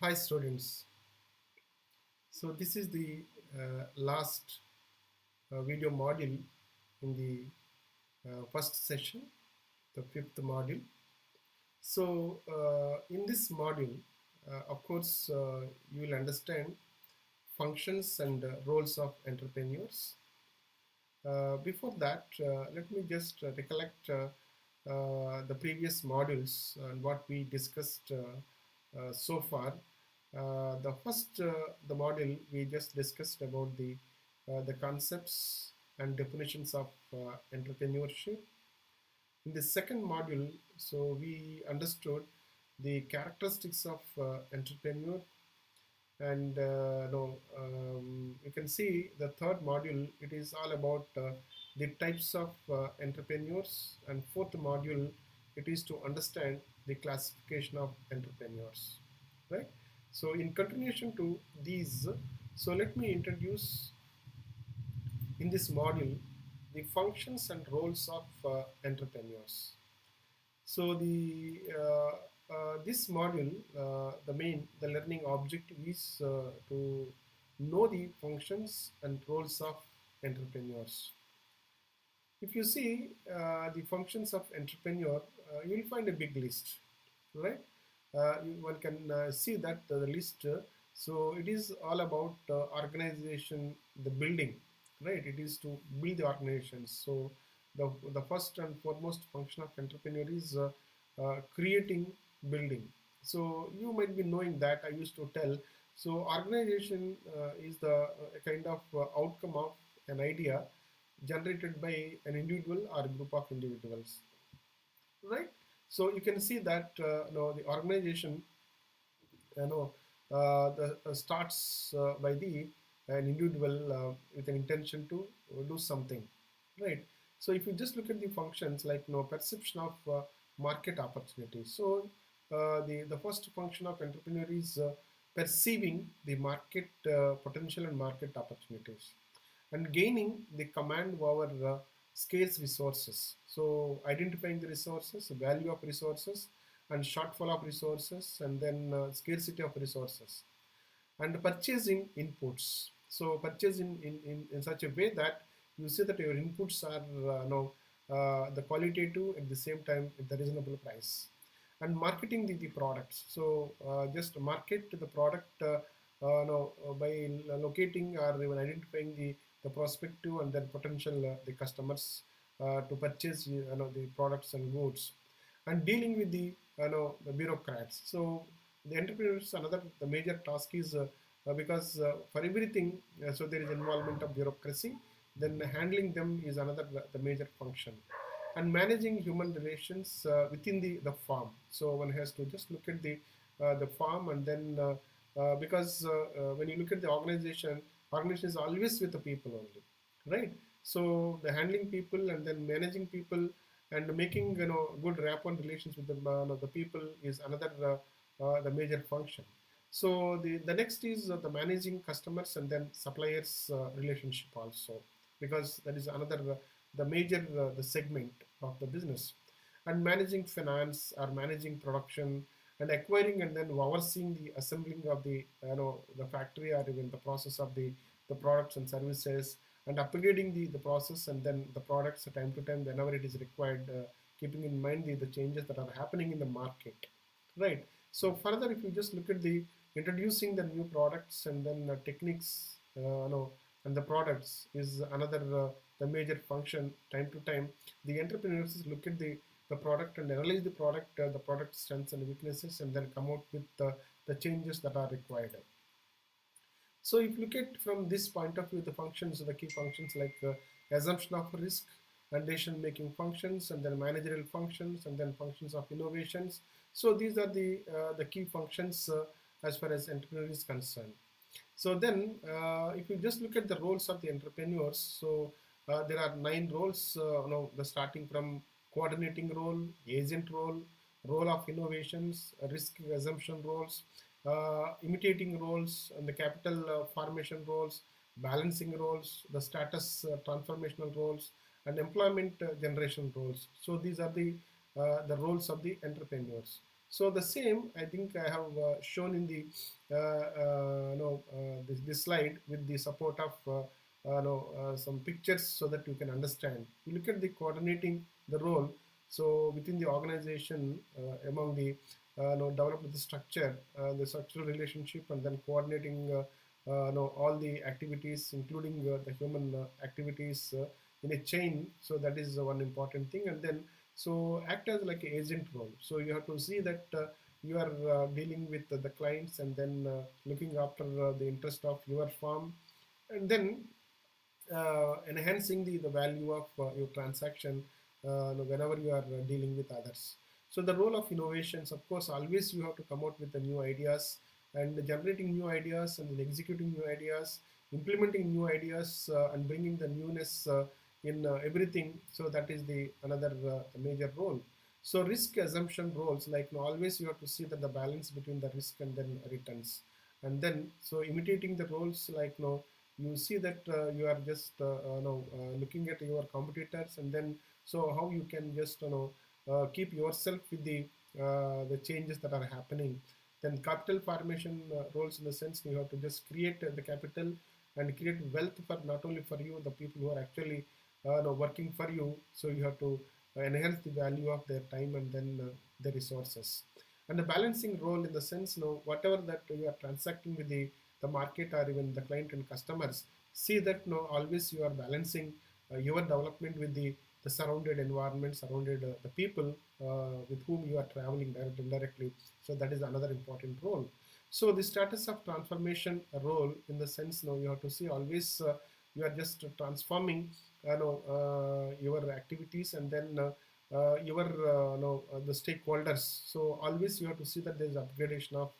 Hi students, so this is the last video module in the first session, the fifth module. So in this module, of course, you will understand functions and roles of entrepreneurs. Before that, let me just recollect the previous modules and what we discussed so far. The first the module we just discussed about the concepts and definitions of entrepreneurship. In the second module, so we understood the characteristics of entrepreneur, and no, you can see the third module. It is all about the types of entrepreneurs, and fourth module it is to understand the classification of entrepreneurs, right? So in continuation to these, so let me introduce in this module the functions and roles of entrepreneurs. So this module, the learning objective is to know the functions and roles of entrepreneurs. If you see the functions of entrepreneur, you will find a big list, right? One can see that the list. So it is all about organization, the building, right? It is to build the organizations. So the first and foremost function of entrepreneur is creating, building. So you might be knowing that I used to tell. So organization is the kind of outcome of an idea generated by an individual or a group of individuals, right? So you can see that the organization, you know, starts by the an individual with an intention to do something, right? So if you just look at the functions like perception of market opportunities. So the first function of entrepreneur is perceiving the market potential and market opportunities, and gaining the command over scarce resources. So identifying the resources, value of resources, and shortfall of resources, and then scarcity of resources, and purchasing inputs. So purchase in such a way that you see that your inputs are the qualitative at the same time at the reasonable price, and marketing the products. So just market the product no, by locating or even identifying the prospective and then potential the customers to purchase the products and goods, and dealing with the bureaucrats. So the entrepreneurs, another the major task is because for everything, so there is involvement of bureaucracy. Then handling them is another the major function, and managing human relations within the farm. So one has to just look at the farm, and then because when you look at the organization is always with the people only, right? So the handling people and then managing people and making good rapport and relations with the people is another the major function. So the next is the managing customers and then suppliers relationship also, because that is another the major the segment of the business, and managing finance or managing production, and acquiring and then overseeing the assembling of the the factory or even the process of the products and services, and upgrading the process and then the products time to time whenever it is required, keeping in mind the changes that are happening in the market, right? So further, if you just look at the introducing the new products and then techniques, and the products is another the major function. Time to time, the entrepreneurs look at the product and analyze the product strengths and weaknesses, and then come out with the changes that are required. So if you look at from this point of view, the functions, the key functions like assumption of risk and decision making functions, and then managerial functions, and then functions of innovations. So these are the key functions as far as entrepreneur is concerned. So then if you just look at the roles of the entrepreneurs, so there are 9 roles, the starting from coordinating role, agent role, role of innovations, risk assumption roles, imitating roles, and the capital formation roles, balancing roles, the status transformational roles, and employment generation roles. So these are the roles of the entrepreneurs. So the same, I think I have shown in the this slide with the support of some pictures so that you can understand. You look at the coordinating the role. So within the organization, among the develop the structural relationship, and then coordinating all the activities, including the human activities in a chain. So that is one important thing, and then so act as like an agent role. So you have to see that you are dealing with the clients, and then looking after the interest of your firm, and then enhancing the value of your transaction whenever you are dealing with others. So the role of innovations, of course, always you have to come out with the new ideas, and generating new ideas, and then executing new ideas, implementing new ideas, and bringing the newness in everything. So that is the another major role. So risk assumption roles, like always you have to see that the balance between the risk and then returns, and then so imitating the roles, like you see that you are just looking at your competitors, and then so how you can just keep yourself with the changes that are happening. Then capital formation roles, in the sense you have to just create the capital and create wealth for not only for you, the people who are actually working for you. So you have to enhance the value of their time, and then the resources. And the balancing role, in the sense whatever that you are transacting with the market, or even the client and customers, see that always you are balancing your development with the surrounded environment, surrounded the people with whom you are traveling indirectly. So that is another important role. So the status of transformation role, in the sense you have to see always you are just transforming your activities, and then your the stakeholders. So always you have to see that there is upgradation of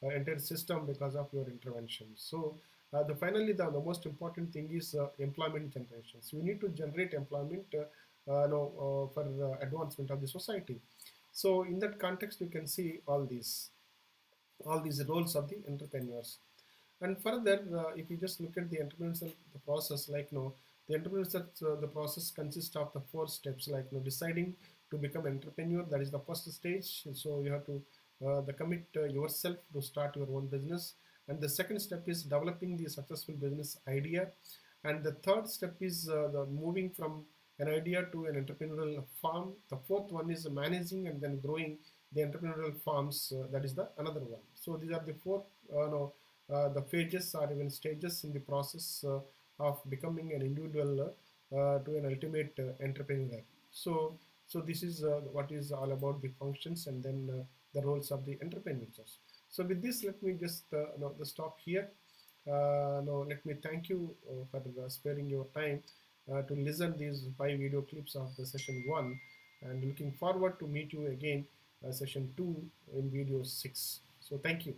entire system because of your intervention. So finally, the most important thing is employment generation. So you need to generate employment for advancement of the society. So in that context, you can see all these roles of the entrepreneurs. And further, if you just look at the entrepreneurial the process, like the entrepreneurial the process consists of the four steps, like deciding to become entrepreneur. That is the first stage. So you have to the commit yourself to start your own business. And the second step is developing the successful business idea. And the third step is the moving from an idea to an entrepreneurial farm. The fourth one is managing and then growing the entrepreneurial farms. That is the another one. So these are the four no, the phases or even stages in the process of becoming an individual to an ultimate entrepreneur. So, so this is what is all about the functions, and then the roles of the entrepreneurs. So with this, let me just stop here. No, let me thank you for sparing your time to listen these 5 video clips of the session 1, and looking forward to meet you again session 2 in video 6. So thank you.